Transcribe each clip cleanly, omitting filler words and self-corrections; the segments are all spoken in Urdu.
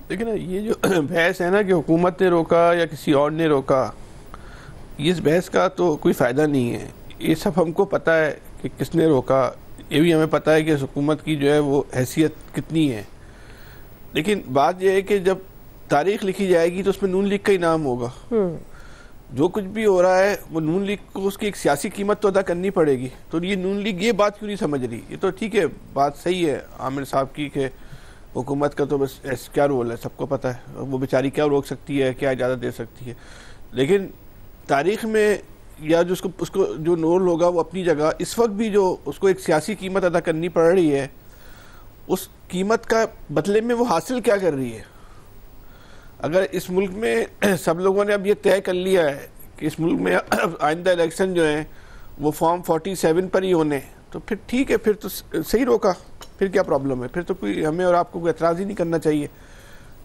لیکن یہ جو بحث ہے نا کہ حکومت نے روکا یا کسی اور نے روکا، اس بحث کا تو کوئی فائدہ نہیں ہے. یہ سب ہم کو پتہ ہے کہ کس نے روکا، یہ بھی ہمیں پتہ ہے کہ اس حکومت کی جو ہے وہ حیثیت کتنی ہے. لیکن بات یہ ہے کہ جب تاریخ لکھی جائے گی تو اس میں نون لیگ کا ہی نام ہوگا. جو کچھ بھی ہو رہا ہے وہ نون لیگ کو اس کی ایک سیاسی قیمت تو ادا کرنی پڑے گی. تو یہ نون لیگ یہ بات کیوں نہیں سمجھ رہی؟ یہ تو ٹھیک ہے، بات صحیح ہے عامر صاحب کی کہ حکومت کا تو بس کیا رول ہے سب کو پتہ ہے، وہ بیچاری کیا روک سکتی ہے، کیا اجازت دے سکتی ہے. لیکن تاریخ میں یا جو اس کو جو رول ہوگا وہ اپنی جگہ، اس وقت بھی جو اس کو ایک سیاسی قیمت ادا کرنی پڑ رہی ہے، اس قیمت کا بدلے میں وہ حاصل کیا کر رہی ہے. اگر اس ملک میں سب لوگوں نے اب یہ طے کر لیا ہے کہ اس ملک میں آئندہ الیکشن جو ہیں وہ فارم 47 پر ہی ہونے، تو پھر ٹھیک ہے، پھر تو صحیح روکا، پھر کیا پرابلم ہے؟ پھر تو کوئی ہمیں اور آپ کو کوئی اعتراض ہی نہیں کرنا چاہیے.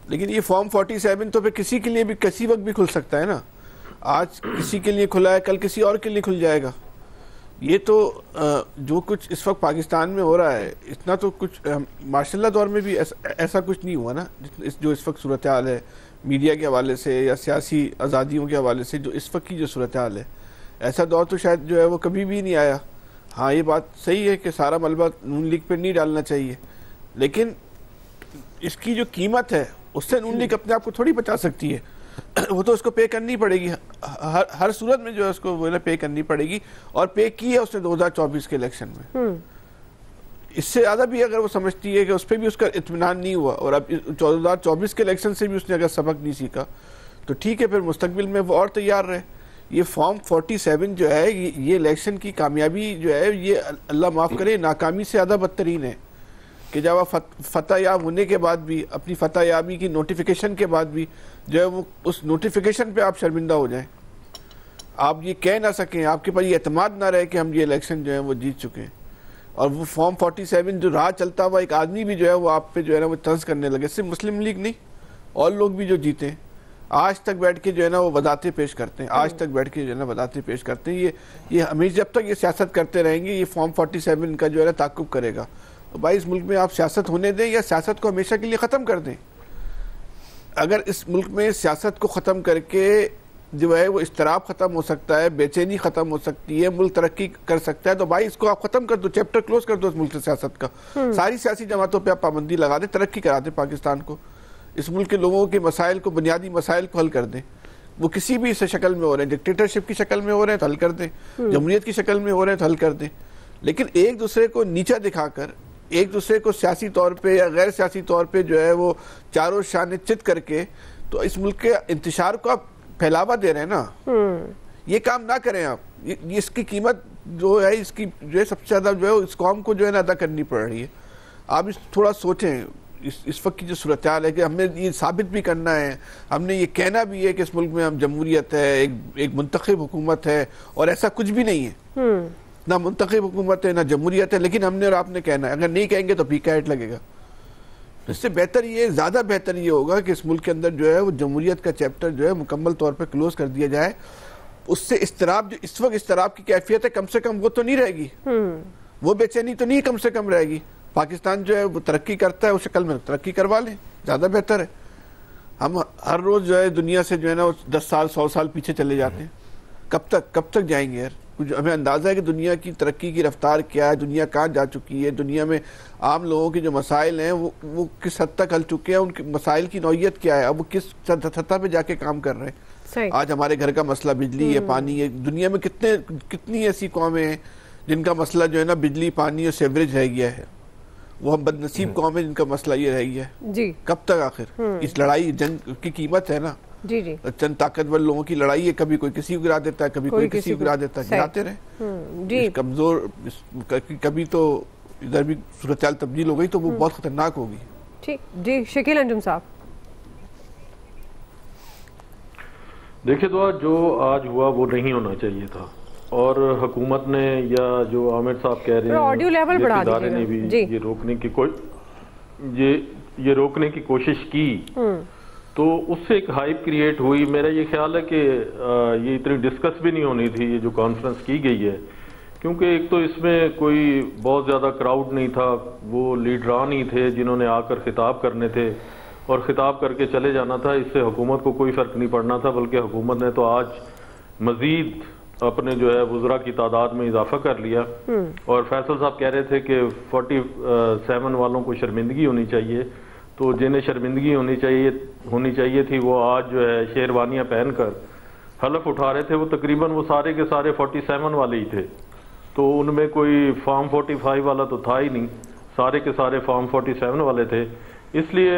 لیکن یہ فارم 47 تو پھر کسی کے لیے بھی کسی وقت بھی کھل سکتا ہے نا. آج کسی کے لیے کھلا ہے، کل کسی اور کے لیے کھل جائے گا. یہ تو جو کچھ اس وقت پاکستان میں ہو رہا ہے، اتنا تو کچھ ماشاء اللہ دور میں بھی ایسا کچھ نہیں ہوا نا جو اس وقت صورتحال ہے میڈیا کے حوالے سے یا سیاسی آزادیوں کے حوالے سے. جو اس وقت کی جو صورتحال ہے، ایسا دور تو شاید جو ہے وہ کبھی بھی نہیں آیا. ہاں یہ بات صحیح ہے کہ سارا ملبہ نون لیگ پہ نہیں ڈالنا چاہیے، لیکن اس کی جو قیمت ہے اس سے نون لیگ اپنے آپ کو تھوڑی بچا سکتی ہے. وہ تو اس کو پے کرنی پڑے گی، ہر صورت میں جو ہے اس کو وہ پے کرنی پڑے گی. اور پے کی ہے اس نے 2024 کے الیکشن میں. اس سے زیادہ بھی اگر وہ سمجھتی ہے کہ اس پہ بھی اس کا اطمینان نہیں ہوا اور اب 2024 کے الیکشن سے بھی اس نے اگر سبق نہیں سیکھا تو ٹھیک ہے، پھر مستقبل میں وہ اور تیار رہے. یہ فارم 47 جو ہے یہ الیکشن کی کامیابی جو ہے یہ اللہ معاف کرے ناکامی سے زیادہ بدترین ہے کہ جب آپ فتح یاب ہونے کے بعد بھی، اپنی فتح یابی کی نوٹیفیکیشن کے بعد بھی جو ہے وہ اس نوٹیفیکیشن پہ آپ شرمندہ ہو جائیں، آپ یہ کہہ نہ سکیں، آپ کے پاس یہ اعتماد نہ رہے کہ ہم یہ الیکشن جو ہے وہ جیت چکے ہیں. اور وہ فارم 47 جو راہ چلتا ہوا ایک آدمی بھی جو ہے وہ آپ پہ جو ہے نا وہ طنز کرنے لگے. صرف مسلم لیگ نہیں، اور لوگ بھی جو جیتے ہیں آج تک بیٹھ کے جو ہے نا وہ وضاحتیں پیش کرتے ہیں، آج تک بیٹھ کے جو ہے نا وضاحتیں پیش کرتے ہیں. یہ ہمیشہ جب تک یہ سیاست کرتے رہیں گے یہ فارم 47 کا جو ہے نا تعاقب کرے گا. تو بھائی اس ملک میں آپ سیاست ہونے دیں یا سیاست کو ہمیشہ کے لیے ختم کر دیں. اگر اس ملک میں سیاست کو ختم کر کے جو ہے وہ اضطراب ختم ہو سکتا ہے، بے چینی ختم ہو سکتی ہے، ملک ترقی کر سکتا ہے، تو بھائی اس کو آپ ختم کر دو، چیپٹر کلوز کر دو اس ملک سے سیاست کا. ساری سیاسی جماعتوں پہ آپ پابندی لگا دیں، ترقی کرا دیں پاکستان کو. اس ملک کے لوگوں کے مسائل کو، بنیادی مسائل کو حل کر دیں. وہ کسی بھی شکل میں ہو رہے ہیں، ڈکٹیٹرشپ کی شکل میں ہو رہے ہیں تو حل کر دیں، جمہوریت کی شکل میں ہو رہے ہیں تو حل کر دیں. لیکن ایک دوسرے کو نیچا دکھا کر، ایک دوسرے کو سیاسی طور پہ یا غیر سیاسی طور پہ جو ہے وہ چاروں شانے چت کر کے تو اس ملک کے انتشار کو آپ پھیلاوا دے رہے ہیں نا. یہ کام نہ کریں آپ. اس کی قیمت جو ہے اس کی جو ہے سب سے زیادہ جو ہے اس قوم کو جو ہے نا ادا کرنی پڑ رہی ہے. آپ تھوڑا سوچیں اس وقت کی جو صورتحال ہے کہ ہمیں یہ ثابت بھی کرنا ہے، ہم نے یہ کہنا بھی ہے کہ اس ملک میں ہم جمہوریت ہے، ایک منتخب حکومت ہے، اور ایسا کچھ بھی نہیں ہے. نہ منتخب حکومت ہے نہ جمہوریت ہے، لیکن ہم نے اور آپ نے کہنا ہے. اگر نہیں کہیں گے تو پیکا ہیٹ لگے گا. اس سے بہتر یہ، زیادہ بہتر یہ ہوگا کہ اس ملک کے اندر جو ہے وہ جمہوریت کا چیپٹر جو ہے مکمل طور پہ کلوز کر دیا جائے. اس سے اضطراب، جو اس وقت اضطراب کی کیفیت ہے، کم سے کم وہ تو نہیں رہے گی، وہ بے چینی تو نہیں کم سے کم رہے گی. پاکستان جو ہے وہ ترقی کرتا ہے، اس شکل میں ترقی کروا لیں، زیادہ بہتر ہے. ہم ہر روز جو ہے دنیا سے جو ہے نا 10 سال 100 سال پیچھے چلے جاتے ہیں. کب تک جائیں گے یار؟ ہمیں اندازہ ہے کہ دنیا کی ترقی کی رفتار کیا ہے، دنیا کہاں جا چکی ہے، دنیا میں عام لوگوں کے جو مسائل ہیں وہ کس حد تک حل چکے ہیں، ان کے مسائل کی نوعیت کیا ہے، اب وہ کس سطح پہ جا کے کام کر رہے ہیں. آج ہمارے گھر کا مسئلہ بجلی ہے، پانی ہے. دنیا میں کتنی ایسی قومیں ہیں جن کا مسئلہ جو ہے نا بجلی، پانی اور سیوریج رہ گیا ہے. وہ ہم بد نصیب قوم ہے جن کا مسئلہ یہ رہ گیا ہے. کب تک آخر؟ اس لڑائی جنگ کی قیمت ہے نا. چند طاقتور لوگوں کی لڑائی ہے، کبھی کوئی کسی کو گرا دیتا ہے، کبھی کوئی کسی کو گرا دیتا ہے. گراتے رہے کمزور. کبھی تو ادھر بھی صورتحال تبدیل ہو گئی تو وہ بہت خطرناک ہوگی. ٹھیک جی، شکیل انجم صاحب. دیکھیں دعا، جو آج ہوا وہ نہیں ہونا چاہیے تھا، اور حکومت نے یا جو عامر صاحب کہہ رہے ہیں ادارے نے بھی یہ روکنے کی کوشش کی تو اس سے ایک ہائپ کریٹ ہوئی. میرا یہ خیال ہے کہ یہ اتنی ڈسکس بھی نہیں ہونی تھی یہ جو کانفرنس کی گئی ہے، کیونکہ ایک تو اس میں کوئی بہت زیادہ کراؤڈ نہیں تھا، وہ لیڈران ہی تھے جنہوں نے آ کر خطاب کرنے تھے. اور خطاب کر کے چلے جانا تھا. اس سے حکومت کو کوئی فرق نہیں پڑنا تھا, بلکہ حکومت نے تو آج مزید اپنے جو ہے وزراء کی تعداد میں اضافہ کر لیا. اور فیصل صاحب کہہ رہے تھے کہ 47 والوں کو شرمندگی ہونی چاہیے, تو جنہیں شرمندگی ہونی چاہیے تھی وہ آج جو ہے شیروانیاں پہن کر حلف اٹھا رہے تھے. وہ تقریباً وہ سارے کے سارے 47 والے ہی تھے, تو ان میں کوئی فارم 45 والا تو تھا ہی نہیں, سارے کے سارے فارم 47 والے تھے. اس لیے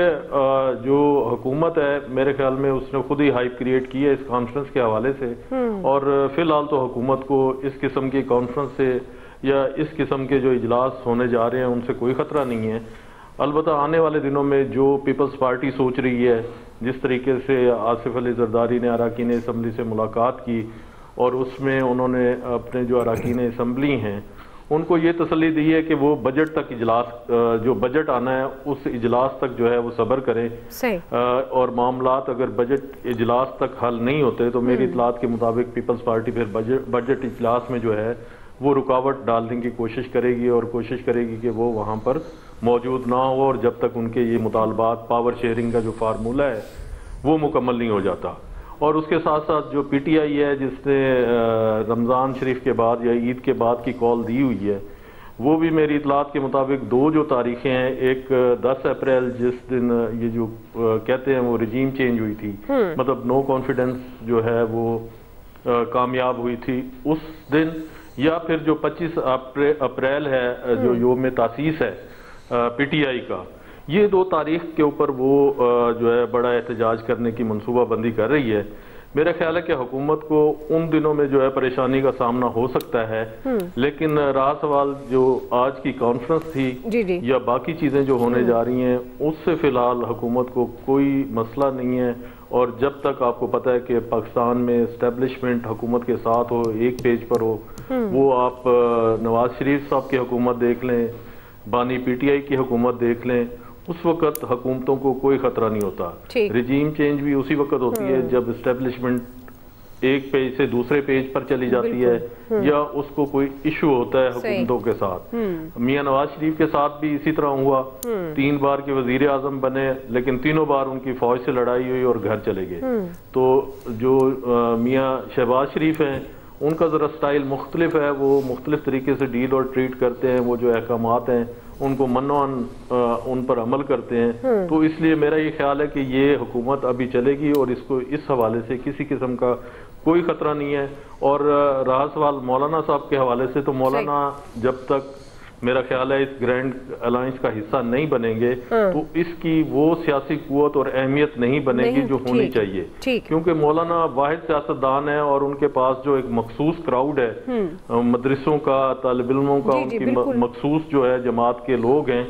جو حکومت ہے میرے خیال میں اس نے خود ہی ہائپ کریٹ کی ہے اس کانفرنس کے حوالے سے, اور فی الحال تو حکومت کو اس قسم کی کانفرنس سے یا اس قسم کے جو اجلاس ہونے جا رہے ہیں ان سے کوئی خطرہ نہیں ہے. البتہ آنے والے دنوں میں جو پیپلز پارٹی سوچ رہی ہے, جس طریقے سے آصف علی زرداری نے اراکین اسمبلی سے ملاقات کی اور اس میں انہوں نے اپنے جو اراکین اسمبلی ہیں ان کو یہ تسلی دی ہے کہ وہ بجٹ تک اجلاس, جو بجٹ آنا ہے اس اجلاس تک جو ہے وہ صبر کریں, اور معاملات اگر بجٹ اجلاس تک حل نہیں ہوتے تو میری اطلاعات کے مطابق پیپلز پارٹی پھر بجٹ اجلاس میں جو ہے وہ رکاوٹ ڈالنے کی کوشش کرے گی, اور کوشش کرے گی کہ وہ وہاں پر موجود نہ ہو, اور جب تک ان کے یہ مطالبات پاور شیئرنگ کا جو فارمولہ ہے وہ مکمل نہیں ہو جاتا. اور اس کے ساتھ ساتھ جو پی ٹی آئی ہے جس نے رمضان شریف کے بعد یا عید کے بعد کی کال دی ہوئی ہے, وہ بھی میری اطلاعات کے مطابق دو جو تاریخیں ہیں, ایک 10 اپریل جس دن یہ جو کہتے ہیں وہ رجیم چینج ہوئی تھی, مطلب نو کانفیڈنس جو ہے وہ کامیاب ہوئی تھی اس دن, یا پھر جو 25 اپریل ہے جو یوم تاسیس ہے پی ٹی آئی کا, یہ دو تاریخ کے اوپر وہ جو ہے بڑا احتجاج کرنے کی منصوبہ بندی کر رہی ہے. میرا خیال ہے کہ حکومت کو ان دنوں میں جو ہے پریشانی کا سامنا ہو سکتا ہے, لیکن رہا سوال جو آج کی کانفرنس تھی یا باقی چیزیں جو ہونے جا رہی ہیں اس سے فی الحال حکومت کو کوئی مسئلہ نہیں ہے. اور جب تک آپ کو پتہ ہے کہ پاکستان میں اسٹیبلشمنٹ حکومت کے ساتھ ہو, ایک پیج پر ہو, وہ آپ نواز شریف صاحب کی حکومت دیکھ لیں, بانی پی ٹی آئی کی حکومت دیکھ لیں, اس وقت حکومتوں کو کوئی خطرہ نہیں ہوتا. رجیم چینج بھی اسی وقت ہوتی ہے جب اسٹیبلشمنٹ ایک پیج سے دوسرے پیج پر چلی جاتی ہے یا اس کو کوئی ایشو ہوتا ہے حکومتوں کے ساتھ. میاں نواز شریف کے ساتھ بھی اسی طرح ہوا, 3 بار کے وزیر اعظم بنے لیکن تینوں بار ان کی فوج سے لڑائی ہوئی اور گھر چلے گئے. تو جو میاں شہباز شریف ہیں ان کا ذرا سٹائل مختلف ہے, وہ مختلف طریقے سے ڈیل اور ٹریٹ کرتے ہیں, وہ جو احکامات ہیں ان کو منوان ان پر عمل کرتے ہیں. تو اس لیے میرا یہ خیال ہے کہ یہ حکومت ابھی چلے گی اور اس کو اس حوالے سے کسی قسم کا کوئی خطرہ نہیں ہے. اور رہا سوال مولانا صاحب کے حوالے سے, تو مولانا جب تک میرا خیال ہے اس گرینڈ الائنس کا حصہ نہیں بنیں گے تو اس کی وہ سیاسی قوت اور اہمیت نہیں بنے گی جو ہونی چاہیے, کیونکہ مولانا واحد سیاستدان ہے اور ان کے پاس جو ایک مخصوص کراؤڈ ہے مدرسوں کا, طالب علموں کا, ان کی مخصوص جو ہے جماعت کے لوگ ہیں,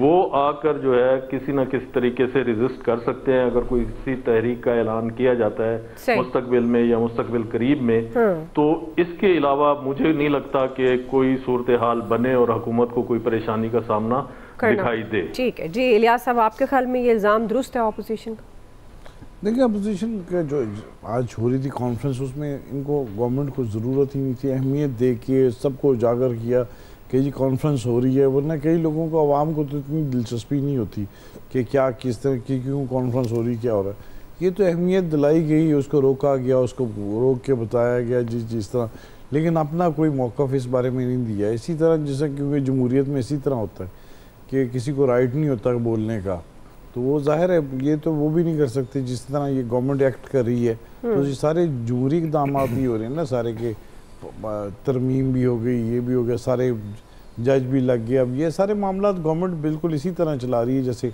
وہ آ کر جو ہے کسی نہ کسی طریقے سے ریزسٹ کر سکتے ہیں اگر کوئی کسی تحریک کا اعلان کیا جاتا ہے مستقبل میں یا مستقبل قریب میں. تو اس کے علاوہ مجھے نہیں لگتا کہ کوئی صورتحال بنے اور حکومت کو کوئی پریشانی کا سامنا دکھائی دے. ٹھیک ہے جی. الیاس صاحب آپ کے خیال میں یہ الزام درست ہے اپوزیشن کا؟ دیکھیں اپوزیشن کا جو آج ہو رہی تھی کانفرنس, اس میں ان کو گورنمنٹ کو ضرورت ہی نہیں تھی, اہمیت دے کے سب کو اجاگر کیا کہ جی کانفرنس ہو رہی ہے, ورنہ کئی لوگوں کو, عوام کو تو اتنی دلچسپی نہیں ہوتی کہ کیا کس طرح کی کیوں کانفرنس ہو رہی, کیا ہو رہا ہے. یہ تو اہمیت دلائی گئی, اس کو روکا گیا, اس کو روک کے بتایا گیا جس طرح, لیکن اپنا کوئی موقف اس بارے میں نہیں دیا. اسی طرح جیسا کیونکہ جمہوریت میں اسی طرح ہوتا ہے کہ کسی کو رائٹ نہیں ہوتا بولنے کا, تو وہ ظاہر ہے یہ تو وہ بھی نہیں کر سکتے جس طرح یہ گورنمنٹ ایکٹ کر رہی ہے. تو یہ سارے جمہوری اقدامات بھی ہو رہے ہیں نا سارے, کے ترمیم بھی ہو گئی, یہ بھی ہو گیا, سارے جج بھی لگ گیا. اب یہ سارے معاملات گورنمنٹ بالکل اسی طرح چلا رہی ہے جیسے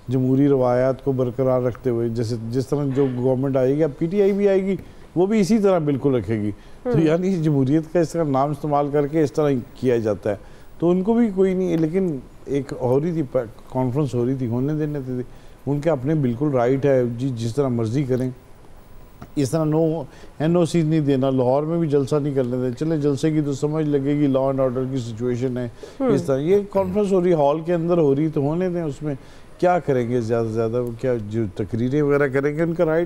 جمہوری روایات کو برقرار رکھتے ہوئے, جیسے جس طرح جو گورنمنٹ آئے گی, اب پی ٹی آئی بھی آئے گی, وہ بھی اسی طرح بالکل رکھے گی. تو یعنی جمہوریت کا اس طرح نام استعمال کر کے اس طرح کیا جاتا ہے, تو ان کو بھی کوئی نہیں. لیکن ایک ہو رہی تھی کانفرنس ہو رہی تھی, ہونے دینے تھے, ان کے اپنے بالکل رائٹ ہے جی, جس طرح مرضی کریں. اس طرح این او سی نہیں دینا, لاہور میں بھی جلسہ نہیں کرنے دیں, چلے جلسے کی تو سمجھ لگے گی لا اینڈ آرڈر کی سچویشن ہے, اس طرح یہ کانفرنس ہو رہی ہال کے اندر ہو رہی تو ہونے دیں. اس میں کیا کریں گے زیادہ سے زیادہ, کیا جو تقریریں وغیرہ کریں گے, ان کا رائٹ